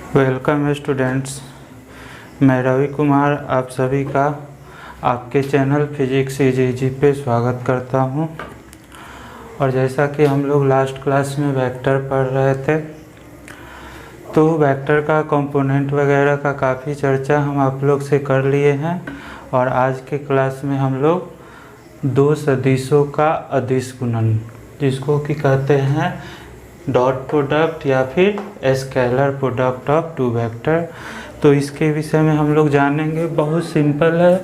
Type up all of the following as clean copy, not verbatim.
Welcome students, मैं रवि कुमार आप सभी का आपके चैनल फिजिक्स इजी पे स्वागत करता हूं। और जैसा कि हम लोग लास्ट क्लास में वेक्टर पढ़ रहे थे, तो वेक्टर का कंपोनेंट वगैरह का काफ़ी चर्चा हम आप लोग से कर लिए हैं। और आज के क्लास में हम लोग दो सदिशों का अदिश गुणन, जिसको कि कहते हैं डॉट प्रोडक्ट या फिर scalar product of two vector, तो इसके विषय में हम लोग जानेंगे। बहुत सिंपल है,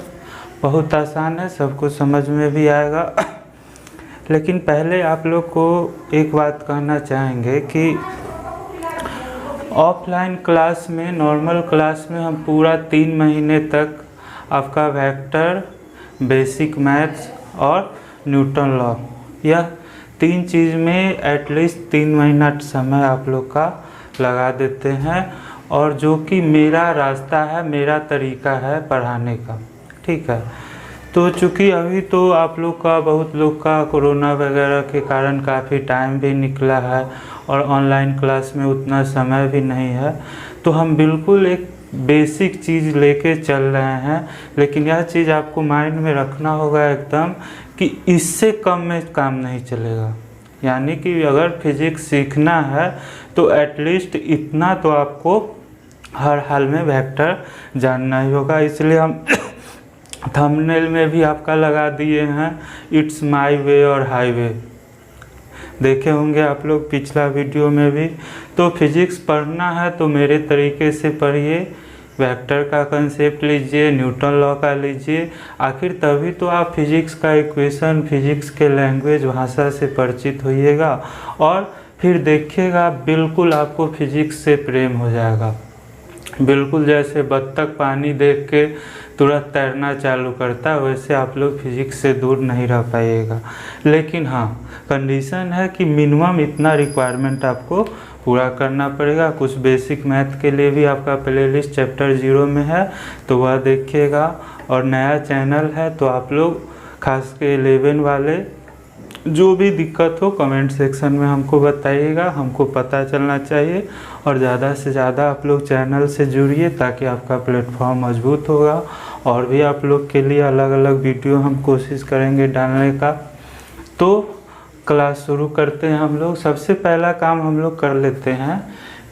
बहुत आसान है, सबको समझ में भी आएगा। लेकिन पहले आप लोग को एक बात कहना चाहेंगे कि ऑफलाइन क्लास में, नॉर्मल क्लास में हम पूरा 3 महीने तक आपका वेक्टर, बेसिक मैथ्स और न्यूटन लॉ, यह 3 चीज़ में एटलीस्ट 3 महीना समय आप लोग का लगा देते हैं। और जो कि मेरा रास्ता है, मेरा तरीका है पढ़ाने का, ठीक है। तो चूँकि अभी तो आप लोग का, बहुत लोग का कोरोना वगैरह के कारण काफ़ी टाइम भी निकला है और ऑनलाइन क्लास में उतना समय भी नहीं है, तो हम बिल्कुल एक बेसिक चीज़ लेके चल रहे हैं। लेकिन यह चीज़ आपको माइंड में रखना होगा एकदम कि इससे कम में काम नहीं चलेगा। यानी कि अगर फिजिक्स सीखना है तो एटलीस्ट इतना तो आपको हर हाल में वेक्टर जानना ही होगा। इसलिए हम थंबनेल में भी आपका लगा दिए हैं इट्स माय वे और हाईवे, देखे होंगे आप लोग पिछला वीडियो में भी। तो फिजिक्स पढ़ना है तो मेरे तरीके से पढ़िए, वेक्टर का कंसेप्ट लीजिए, न्यूटन लॉ का लीजिए। आखिर तभी तो आप फिजिक्स का इक्वेशन, फिजिक्स के लैंग्वेज, भाषा से परिचित होइएगा और फिर देखिएगा बिल्कुल आपको फिजिक्स से प्रेम हो जाएगा। बिल्कुल जैसे बत्तख पानी देख के तुरंत तैरना चालू करता है, वैसे आप लोग फिजिक्स से दूर नहीं रह पाइएगा। लेकिन हाँ, कंडीशन है कि मिनिमम इतना रिक्वायरमेंट आपको पूरा करना पड़ेगा। कुछ बेसिक मैथ के लिए भी आपका प्लेलिस्ट चैप्टर 0 में है, तो वह देखिएगा। और नया चैनल है तो आप लोग खास के 11 वाले, जो भी दिक्कत हो कमेंट सेक्शन में हमको बताइएगा, हमको पता चलना चाहिए। और ज़्यादा से ज़्यादा आप लोग चैनल से जुड़िए ताकि आपका प्लेटफॉर्म मजबूत होगा। और भी आप लोग के लिए अलग अलग वीडियो हम कोशिश करेंगे डालने का। तो क्लास शुरू करते हैं हम लोग। सबसे पहला काम हम लोग कर लेते हैं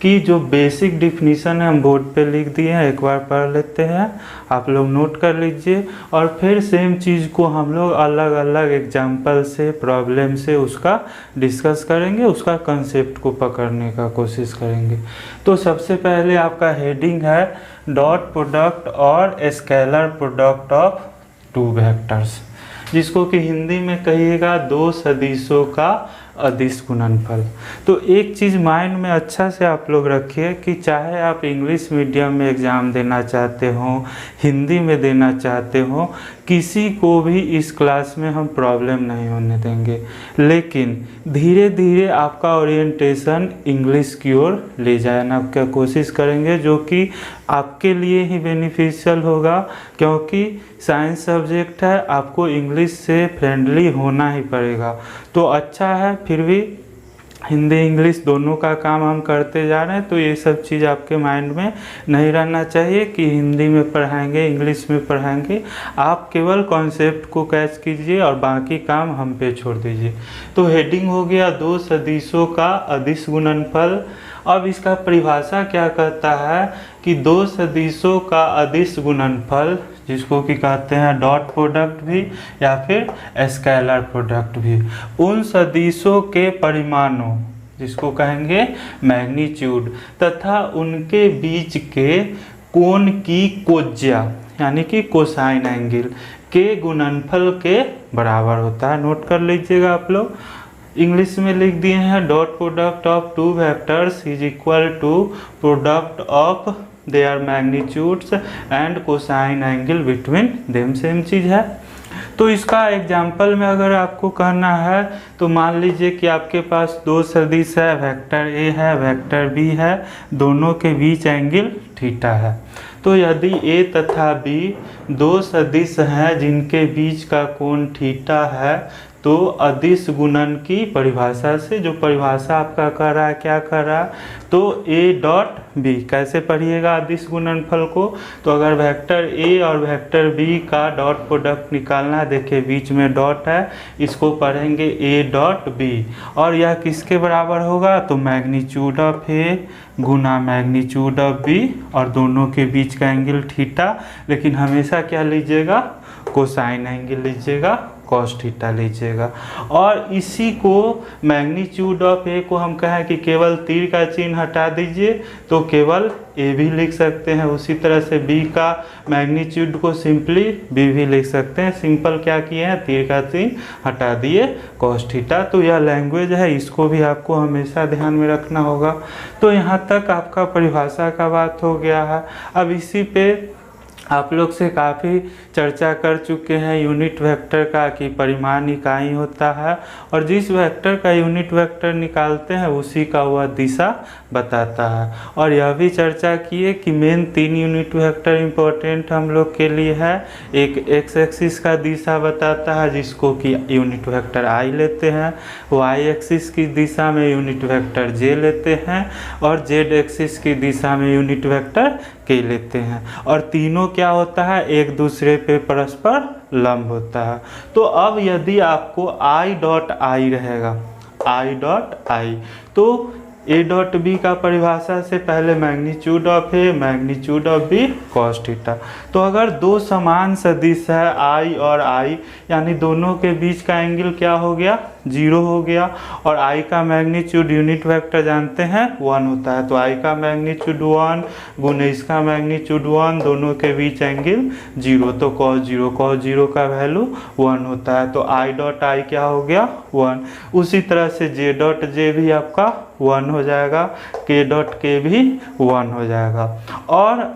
कि जो बेसिक डिफिनीशन है हम बोर्ड पे लिख दिए हैं, एक बार पढ़ लेते हैं, आप लोग नोट कर लीजिए। और फिर सेम चीज़ को हम लोग अलग अलग एग्जाम्पल से, प्रॉब्लम से उसका डिस्कस करेंगे, उसका कंसेप्ट को पकड़ने का कोशिश करेंगे। तो सबसे पहले आपका हेडिंग है डॉट प्रोडक्ट और scalar product of two vectors, जिसको कि हिंदी में कहिएगा दो सदिशों का अदिश गुणनफल। तो एक चीज़ माइंड में अच्छा से आप लोग रखिए कि चाहे आप इंग्लिश मीडियम में एग्ज़ाम देना चाहते हो, हिंदी में देना चाहते हो, किसी को भी इस क्लास में हम प्रॉब्लम नहीं होने देंगे। लेकिन धीरे धीरे आपका ओरिएंटेशन इंग्लिश की ओर ले जाना का कोशिश करेंगे, जो कि आपके लिए ही बेनिफिशियल होगा। क्योंकि साइंस सब्जेक्ट है, आपको इंग्लिश से फ्रेंडली होना ही पड़ेगा। तो अच्छा है, फिर भी हिंदी इंग्लिश दोनों का काम हम करते जा रहे हैं, तो ये सब चीज़ आपके माइंड में नहीं रहना चाहिए कि हिंदी में पढ़ाएंगे, इंग्लिश में पढ़ाएंगे। आप केवल कॉन्सेप्ट को कैच कीजिए और बाकी काम हम पे छोड़ दीजिए। तो हेडिंग हो गया दो सदिशों का अदिश गुणनफल। अब इसका परिभाषा क्या कहता है कि दो सदिशों का अदिश गुणनफल, जिसको कि कहते हैं डॉट प्रोडक्ट भी या फिर स्केलर प्रोडक्ट भी, उन सदिशों के परिमाणों, जिसको कहेंगे मैग्नीट्यूड, तथा उनके बीच के कोण की कोज्या यानी कि कोसाइन एंगल के गुणनफल के बराबर होता है। नोट कर लीजिएगा आप लोग। इंग्लिश में लिख दिए हैं dot product of two vectors is equal to product of their magnitudes and cosine angle between them, same चीज़ है। तो इसका एग्जाम्पल में अगर आपको कहना है तो मान लीजिए कि आपके पास दो सदिश है, वेक्टर ए है, वेक्टर बी है, दोनों के बीच एंगल थीटा है। तो यदि ए तथा बी दो सदिश हैं जिनके बीच का कोण थीटा है, तो अदिश गुणन की परिभाषा से, जो परिभाषा आपका कह रहा है क्या कह रहा है, तो a डॉट बी कैसे पढ़िएगा अदिश गुणनफल को, तो अगर वेक्टर a और वेक्टर b का डॉट प्रोडक्ट निकालना है, देखिए बीच में डॉट है, इसको पढ़ेंगे a डॉट b, और यह किसके बराबर होगा, तो magnitude of a Guna magnitude of b, और दोनों के बीच का एंगल थीटा, लेकिन हमेशा क्या लीजिएगा, कोसाइन एंगल लीजिएगा, कॉस थीटा लीजिएगा। और इसी को मैग्नीट्यूड ऑफ ए को हम कहें कि केवल तीर का चिन्ह हटा दीजिए तो केवल ए भी लिख सकते हैं, उसी तरह से बी का मैग्नीट्यूड को सिंपली बी भी लिख सकते हैं। सिंपल क्या किए हैं, तीर का चिन्ह हटा दिए, कॉस थीटा। तो यह लैंग्वेज है, इसको भी आपको हमेशा ध्यान में रखना होगा। तो यहाँ तक आपका परिभाषा का बात हो गया है। अब इसी पे आप लोग से काफ़ी चर्चा कर चुके हैं यूनिट वेक्टर का कि परिमाण इकाई होता है, और जिस वेक्टर का यूनिट वेक्टर निकालते हैं उसी का वह दिशा बताता है। और यह भी चर्चा किए कि मेन 3 यूनिट वेक्टर इम्पोर्टेंट हम लोग के लिए है। एक एक्स एक्सिस का दिशा बताता है जिसको कि यूनिट वेक्टर आई लेते हैं, वाई एक्सिस की दिशा में यूनिट वेक्टर जे लेते हैं, और जेड एक्सिस की दिशा में यूनिट वेक्टर के लेते हैं। और तीनों क्या होता है, एक दूसरे पे परस्पर लंब होता है। तो अब यदि आपको आई डॉट आई रहेगा, आई डॉट आई, तो ए डॉट बी का परिभाषा से पहले magnitude of A magnitude of B cos theta. तो अगर दो समान सदिश है आई और आई, यानी दोनों के बीच का एंगल क्या हो गया, 0 हो गया, और आई का मैग्नीट्यूड यूनिट वेक्टर जानते हैं 1 होता है, तो आई का मैग्नीट्यूड 1 गुने इसका मैग्नीट्यूड 1, दोनों के बीच एंगल 0, तो cos 0 का वैल्यू 1 होता है। तो आई डॉट आई क्या हो गया, 1। उसी तरह से जे डॉट जे भी आपका 1 हो जाएगा, के डॉट के भी 1 हो जाएगा। और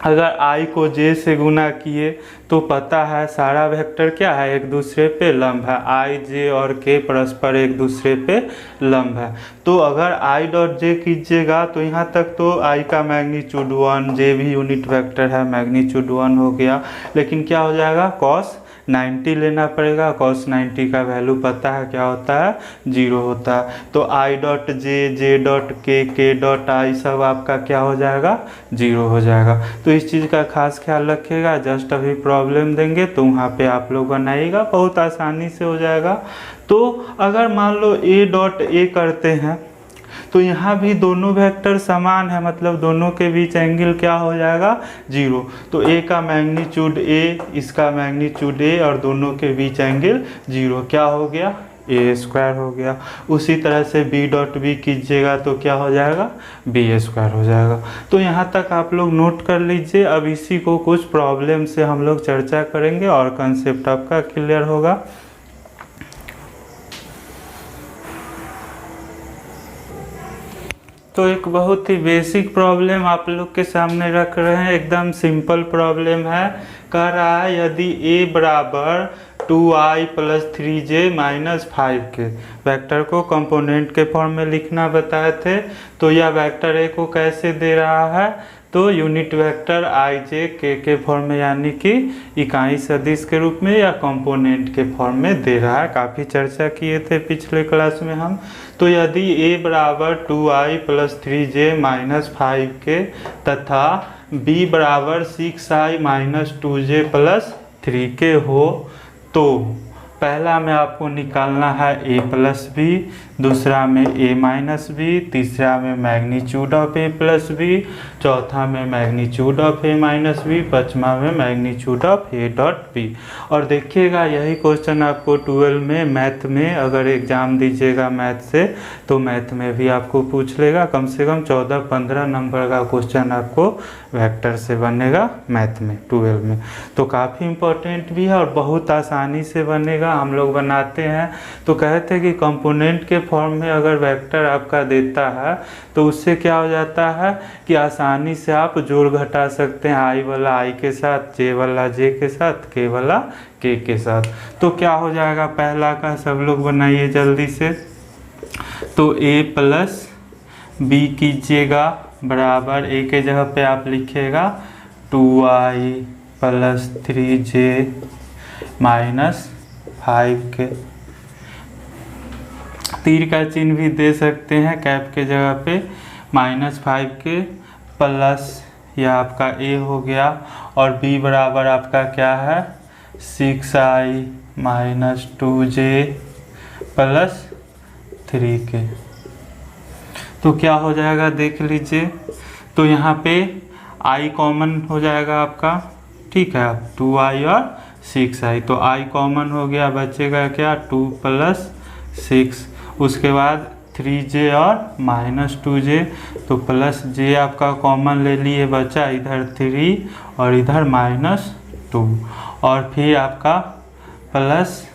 अगर i को j से गुना किए तो पता है सारा वेक्टर क्या है, एक दूसरे पे लंब है, i j और k परस्पर एक दूसरे पे लंब है। तो अगर i डॉट j कीजिएगा तो यहाँ तक तो i का मैग्नीट्यूड 1, j भी यूनिट वेक्टर है, मैग्नीट्यूड 1 हो गया, लेकिन क्या हो जाएगा, cos 90 लेना पड़ेगा। cos 90 का वैल्यू पता है क्या होता है, 0 होता है। तो i डॉट जे डॉट के डॉट आई सब आपका क्या हो जाएगा, 0 हो जाएगा। तो इस चीज़ का खास ख्याल रखिएगा। जस्ट अभी प्रॉब्लम देंगे तो वहाँ पे आप लोग बनाइएगा, बहुत आसानी से हो जाएगा। तो अगर मान लो ए डॉट ए करते हैं तो यहाँ भी दोनों वेक्टर समान है, मतलब दोनों के बीच एंगल क्या हो जाएगा, 0। तो a का मैग्नीट्यूड a, इसका मैग्नीट्यूड a, और दोनों के बीच एंगल 0, क्या हो गया, a² हो गया। उसी तरह से b डॉट b कीजिएगा तो क्या हो जाएगा, b² हो जाएगा। तो यहाँ तक आप लोग नोट कर लीजिए। अब इसी को कुछ प्रॉब्लम से हम लोग चर्चा करेंगे और कंसेप्ट आपका क्लियर होगा। तो एक बहुत ही बेसिक प्रॉब्लम आप लोग के सामने रख रहे हैं, एकदम सिंपल प्रॉब्लम है। कह रहा है यदि a बराबर 2i + 3j - 5 के वेक्टर को कंपोनेंट के फॉर्म में लिखना बताए थे, तो यह वेक्टर a को कैसे दे रहा है, तो unit vector i j k के फॉर्म में, यानी कि इकाई सदिश के रूप में या कंपोनेंट के फॉर्म में दे रहा है। काफ़ी चर्चा किए थे पिछले क्लास में हम। तो यदि a बराबर 2i + 3j - 5 के तथा b बराबर 6i - 2j + 3 के हो, तो पहला में आपको निकालना है a + b, दूसरा में a - b, तीसरा में मैग्नीट्यूड ऑफ a + b, चौथा में मैग्नीट्यूड ऑफ a - b, पांचवा में magnitude of a dot b। और देखिएगा यही क्वेश्चन आपको 12 में मैथ में अगर एग्ज़ाम दीजिएगा मैथ से, तो मैथ में भी आपको पूछ लेगा। कम से कम 14-15 नंबर का क्वेश्चन आपको वेक्टर से बनेगा मैथ में 12 में। तो काफ़ी इम्पोर्टेंट भी है और बहुत आसानी से बनेगा, हम लोग बनाते हैं। तो कहते हैं कि कंपोनेंट के फॉर्म में अगर वेक्टर आपका देता है तो उससे क्या हो जाता है कि आसानी से आप जोड़ घटा सकते हैं, i वाला i के साथ, j वाला j के साथ, k वाला k के साथ। तो क्या हो जाएगा, पहला का सब लोग बनाइए जल्दी से। तो a + b कीजिएगा बराबर a के जगह पे आप लिखिएगा 2i + 3j - 5 के, तीर का चिन्ह भी दे सकते हैं कैप के जगह पे, -5 के प्लस यह आपका a हो गया, और b बराबर आपका क्या है 6i minus 2j plus 3k। तो क्या हो जाएगा देख लीजिए, तो यहाँ पे i कॉमन हो जाएगा आपका, ठीक है, 2i और 6i, तो i कॉमन हो गया, बचेगा क्या 2 प्लस 6, उसके बाद 3j और -2j, तो प्लस j आपका कॉमन ले लिए, बचा इधर 3 और इधर -2, और फिर आपका प्लस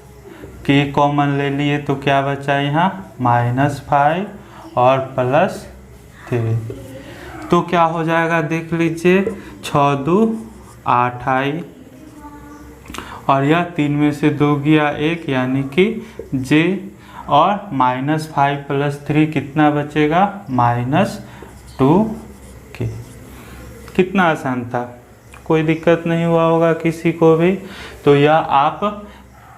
k कॉमन ले लिए, तो क्या बचा यहाँ -5 और प्लस 3, तो क्या हो जाएगा देख लीजिए 6 2 8i, और यह 3 में से 2 गया 1, यानी कि j, और -5 प्लस 3 कितना बचेगा -2k। कितना आसान था, कोई दिक्कत नहीं हुआ होगा किसी को भी। तो यह आप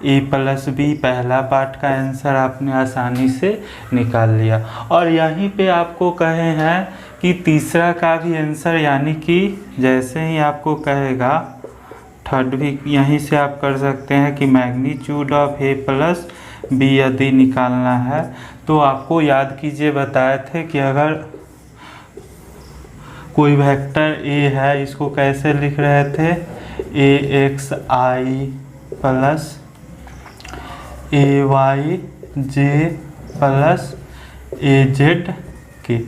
a प्लस बी पहला पार्ट का आंसर आपने आसानी से निकाल लिया, और यहीं पे आपको कहे हैं कि तीसरा का भी आंसर, यानी कि जैसे ही आपको कहेगा थर्ड भी यहीं से आप कर सकते हैं कि magnitude of a plus B यदि निकालना है, तो आपको याद कीजिए बताए थे कि अगर कोई वेक्टर a है, इसको कैसे लिख रहे थे, axi plus ayj plus az के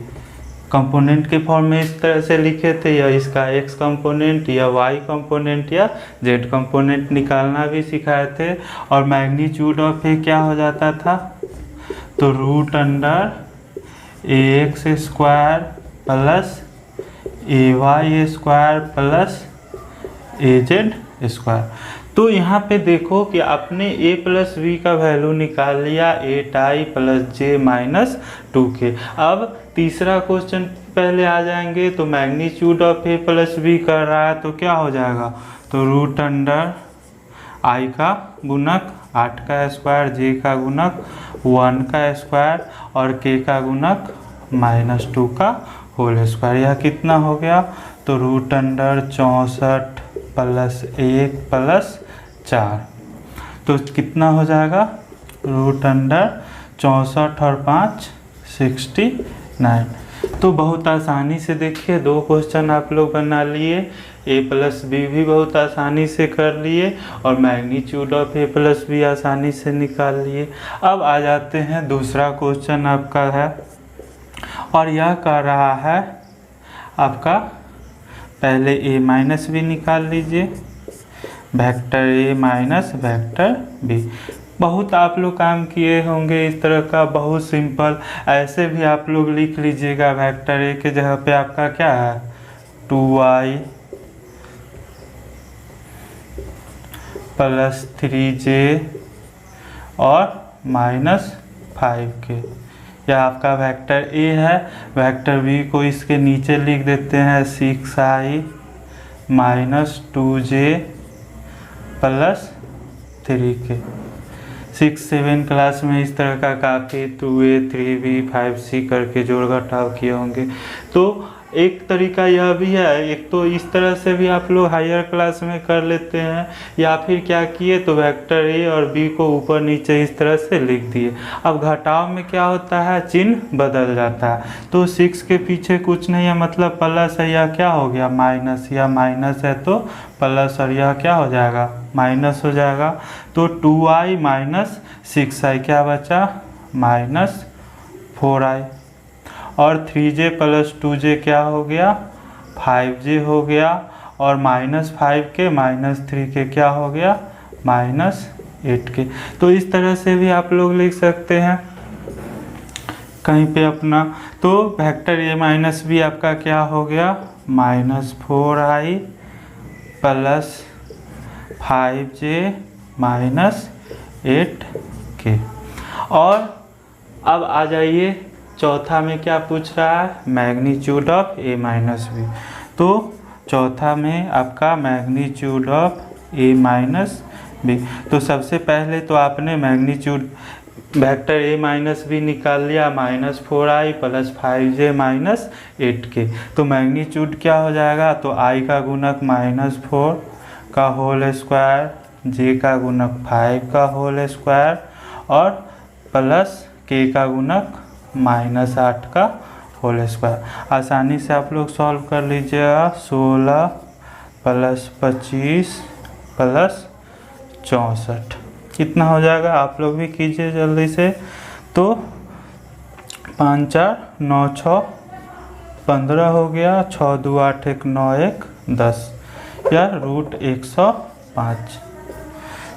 कंपोनेंट के फॉर्म में इस तरह से लिखे थे, या इसका x कंपोनेंट या y कंपोनेंट या z कंपोनेंट निकालना भी सिखाए थे। और मैग्नीट्यूड ऑफ ए क्या हो जाता था, तो √under ax square plus ay square plus az square. तो यहाँ पे देखो कि आपने a प्लस बी का वैल्यू निकाल लिया 8i plus j minus 2k। अब तीसरा क्वेश्चन पहले आ जाएंगे, तो magnitude of a plus B कर रहा है, तो क्या हो जाएगा, तो √अंडर i का गुणक 8 का स्क्वायर, j का गुणक 1 का स्क्वायर, और k का गुणक -2 का होल स्क्वायर। यह कितना हो गया, तो √अंडर 64 प्लस 1 प्लस 4, तो कितना हो जाएगा, √अंडर 64 और 5 69। तो बहुत आसानी से देखिए 2 क्वेश्चन आप लोग बना लिए, a प्लस बी भी बहुत आसानी से कर लिए, और magnitude of a plus B आसानी से निकाल लिए। अब आ जाते हैं दूसरा क्वेश्चन आपका है, और यह कर रहा है आपका, पहले a माइनस बी निकाल लीजिए, vector a minus vector b। बहुत आप लोग काम किए होंगे इस तरह का, बहुत सिंपल। ऐसे भी आप लोग लिख लीजिएगा, वेक्टर a के जगह पे आपका क्या है 2i प्लस 3j और -5k, यह आपका वेक्टर a है। वेक्टर b को इसके नीचे लिख देते हैं 6i minus 2j plus 3k। 6-7 class में इस तरह का काफ़ी 2a 3b 5c करके जोड़ घटाव किए होंगे। तो एक तरीका यह भी है, एक तो इस तरह से भी आप लोग हायर क्लास में कर लेते हैं, या फिर क्या किए तो वेक्टर a और b को ऊपर नीचे इस तरह से लिख दिए। अब घटाव में क्या होता है, चिन्ह बदल जाता है। तो 6 के पीछे कुछ नहीं है, मतलब प्लस है, या क्या हो गया माइनस, या माइनस है तो प्लस, और यह क्या हो जाएगा माइनस हो जाएगा। तो 2i माइनस 6i क्या बचा -4i, और 3j प्लस 2j क्या हो गया 5j हो गया, और -5k -3k क्या हो गया -8k। तो इस तरह से भी आप लोग लिख सकते हैं कहीं पे अपना। तो वेक्टर a माइनस बी आपका क्या हो गया -4i प्लस 5j -8k। और अब आ जाइए चौथा में, क्या पूछ रहा है, magnitude of a minus B. तो चौथा में आपका magnitude of a minus B. तो सबसे पहले तो आपने magnitude vector A minus B निकाल लिया, -4i plus 5j minus 8k। तो मैग्नीट्यूड क्या हो जाएगा, तो i का गुणक -4 का होल स्क्वायर, j का गुणक 5 का होल स्क्वायर और प्लस k का गुणक -8 का होल स्क्वायर। आसानी से आप लोग सॉल्व कर लीजिएगा। 16 प्लस 25 प्लस 64 कितना हो जाएगा, आप लोग भी कीजिए जल्दी से। तो 5 4 9 6 15 हो गया, 6 2 8 1 9 1 10 या √105।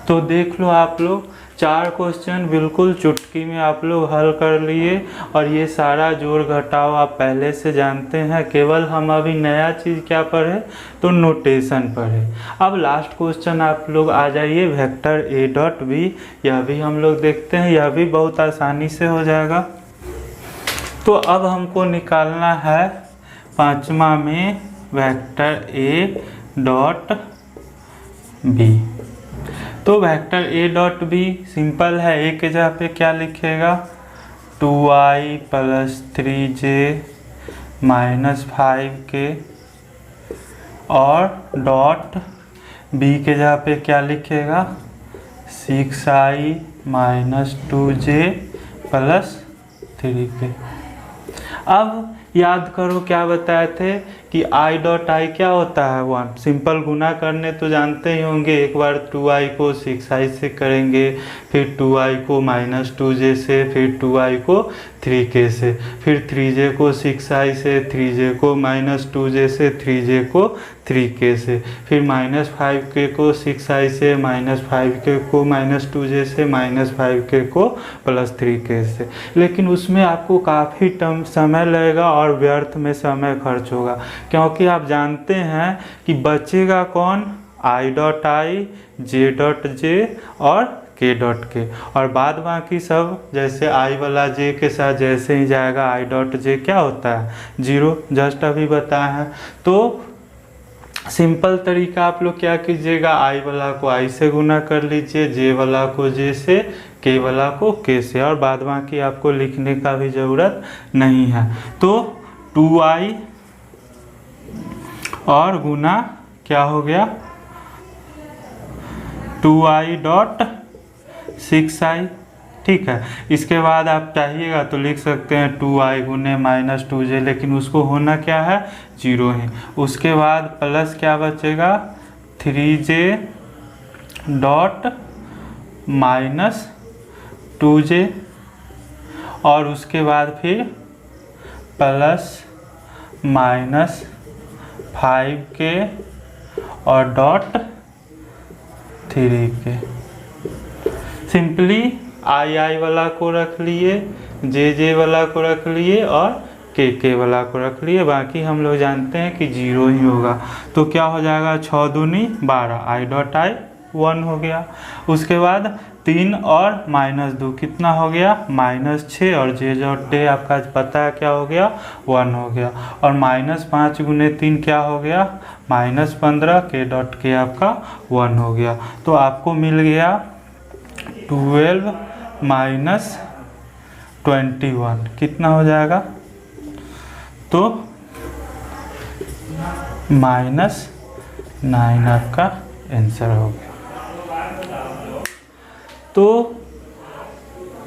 तो देख लो आप लोग 4 क्वेश्चन बिल्कुल चुटकी में आप लोग हल कर लिए और ये सारा जोड़ घटाव आप पहले से जानते हैं। केवल हम अभी नया चीज़ क्या पढ़े, तो नोटेशन पढ़े। अब लास्ट क्वेश्चन आप लोग आ जाइए, वेक्टर ए डॉट बी। यह भी हम लोग देखते हैं, यह भी बहुत आसानी से हो जाएगा। तो अब हमको निकालना है 5वां में वेक्टर ए डॉट बी। तो vector A dot B simple है, ए के जगह पे क्या लिखेगा, 2i plus 3j minus 5k और डॉट बी के जगह पे क्या लिखेगा, 6i minus 2j plus 3k। अब याद करो क्या बताए थे कि i डॉट आई क्या होता है, 1। सिंपल गुना करने तो जानते ही होंगे, एक बार 2i को 6i से करेंगे, फिर 2i को -2j से, फिर 2i को 3k से, फिर 3j को 6i से, 3j को -2j से, 3j को 3k से, फिर -5k को 6i से, -5k को -2j से, -5k को +3k से। लेकिन उसमें आपको काफ़ी समय लगेगा और व्यर्थ में समय खर्च होगा, क्योंकि आप जानते हैं कि बचेगा कौन, i dot I, j dot J और k डॉट के, और बाद बाकी सब जैसे i वाला j के साथ जैसे ही जाएगा i डॉट जे क्या होता है, 0। जस्ट अभी बताया है। तो सिंपल तरीका आप लोग क्या कीजिएगा, i वाला को i से गुना कर लीजिए, j वाला को j से, k वाला को k से, और बाद बाकी आपको लिखने का भी ज़रूरत नहीं है। तो 2i और गुना क्या हो गया, 2i डॉट 6i, ठीक है। इसके बाद आप चाहिएगा तो लिख सकते हैं 2i गुने -2j, लेकिन उसको होना क्या है, 0 है। उसके बाद प्लस क्या बचेगा, 3j डॉट -2j, और उसके बाद फिर प्लस -5k और डॉट 3k। सिंपली आई वाला को रख लिए, जे वाला को रख लिए और के वाला को रख लिए, बाकी हम लोग जानते हैं कि 0 ही होगा। तो क्या हो जाएगा, 6 दूनी 12, आई डॉट आई 1 हो गया। उसके बाद 3 और -2 कितना हो गया, -6, और जे डॉट डे आपका पता है क्या हो गया, 1 हो गया। और -5 गुने 3 क्या हो गया, -15, के डॉट के आपका 1 हो गया। तो आपको मिल गया 12 -21 कितना हो जाएगा, तो -9 आपका आंसर हो गया। तो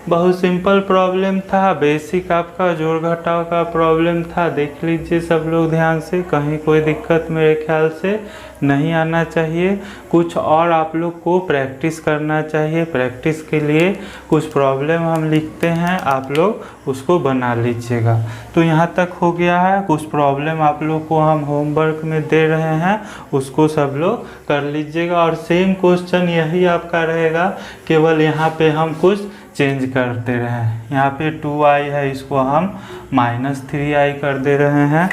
बहुत सिंपल प्रॉब्लम था, बेसिक आपका जोड़ घटाव का प्रॉब्लम था। देख लीजिए सब लोग ध्यान से, कहीं कोई दिक्कत मेरे ख्याल से नहीं आना चाहिए। कुछ और आप लोग को प्रैक्टिस करना चाहिए। प्रैक्टिस के लिए कुछ प्रॉब्लम हम लिखते हैं, आप लोग उसको बना लीजिएगा। तो यहाँ तक हो गया है। कुछ प्रॉब्लम आप लोग को हम होमवर्क में दे रहे हैं, उसको सब लोग कर लीजिएगा। और सेम क्वेश्चन यही आपका रहेगा, केवल यहाँ पे हम कुछ चेंज करते रहे। यहाँ पे 2i है, इसको हम -3i कर दे रहे हैं।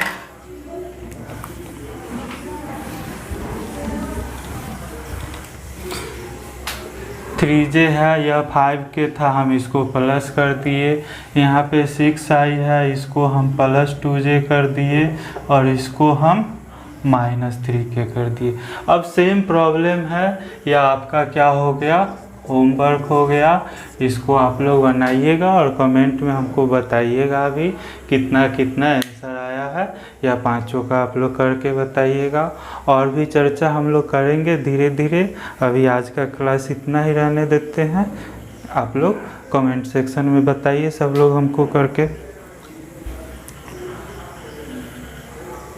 j है, यह 5k था, हम इसको प्लस कर दिए। यहाँ पे 6i है, इसको हम +2j कर दिए और इसको हम -3k कर दिए। अब सेम प्रॉब्लम है, यह आपका क्या हो गया, होमवर्क हो गया, इसको आप लोग बनाइएगा और कमेंट में हमको बताइएगा अभी कितना कितना आंसर आया है, या पांचों का आप लोग करके बताइएगा। और भी चर्चा हम लोग करेंगे धीरे धीरे, अभी आज का क्लास इतना ही रहने देते हैं। आप लोग कमेंट सेक्शन में बताइए सब लोग हमको करके।